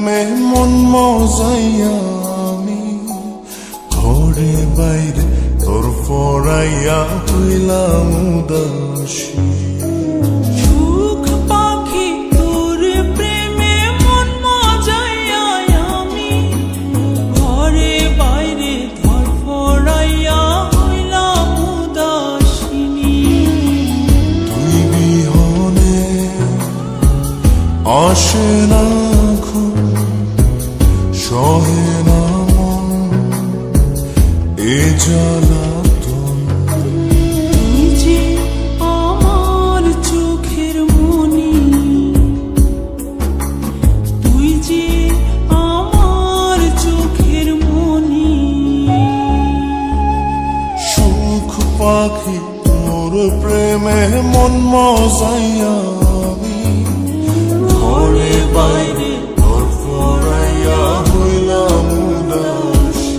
প্রেমে মন মজাইয়া আমি ঘরে বাইরে তোর ফরাইয়া হইলাম উদাসী। সুখ পাখি তোর প্রেমে মন মজাইয়া আমি ঘরে বাইরে ধর ফরাইয়া হইলাম উদাসিনী। তুই বিহনে আসে না ঘুম, সহে না মন এ জ্বালাতন। তুই যে আমার চোখের মনি, তুই যে আমার চোখের মনি। সুখ পাখি তোর প্রেমে মন মজাইয়া আমি ঘরে বাইরে তোর ফরাইয়া হইলাম উদাসী।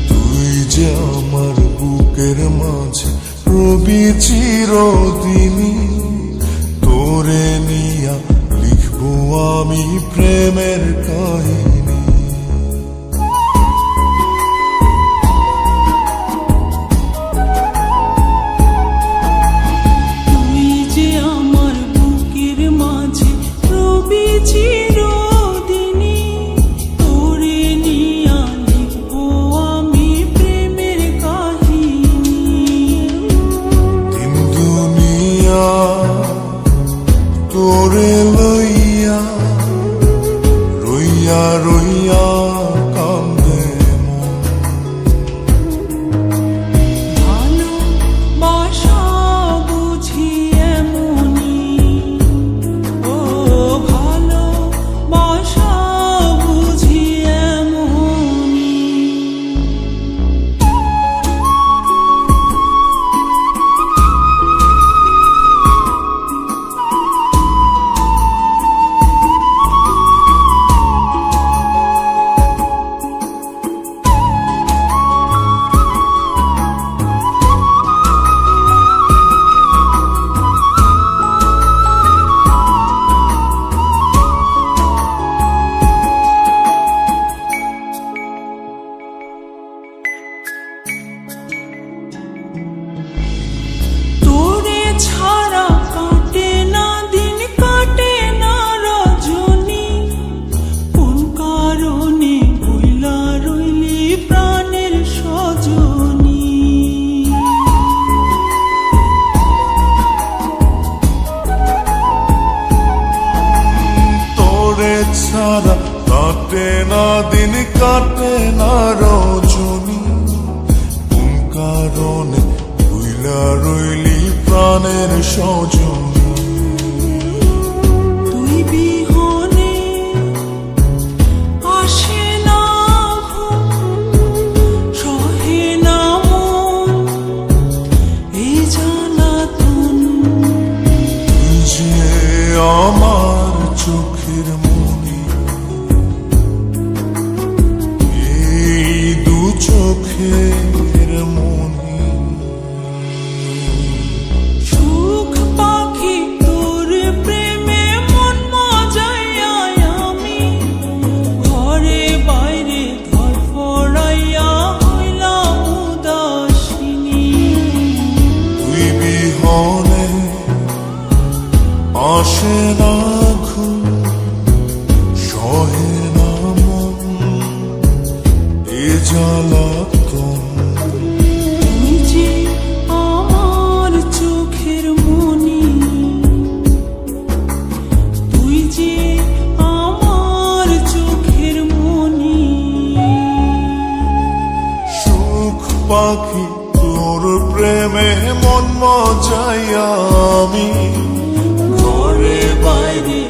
তুই যে আমার বুকের মাঝে রবি চিরদিনই, তোরে নিয়া লিখবো আমি প্রেমের কাহিনী। তুই যে আমার বুকের মাঝে রবি চিরদিনই, তোরে নিয়া লিখবো আমি প্রেমের কাহিনী। দিন দুনিয়া তোরে লইয়া রইয়া রইয়া কান্দে মন। ভালোবাসা বুঝি এমনি, ও ভালোবাসা বুঝি এমনি। তোরে ছাড়া কাটে না দিন, কাটে না রজনী। কোন কারণে ভুইলা রইলি প্রাণের সজনী। তোরে ছাড়া কাটে না দিন, কাটে না রজনী। কোন কারণে ভুইলা রইলি প্রাণের সজনী। তুই বিহনে আসে না ঘুম, সহে না মন এই জ্বালাতন। তুই যে আমার চোখের মনি, এই দু চোখের মনি। সুখ পাখি তোর প্রেমে মন মজাইয়া আমি ঘরে বাইরে ধর ফরাইয়া হইলাম উদাসিনী। তুই বিহনে আসে না ঘুম, সহে না মন এ জ্বালাতন। তুই যে আমার চোখের মনি, তুই যে আমার চোখের মনি। সুখ পাখি তোর প্রেমে মন মজাইয়া আমি ঘরে বাইরে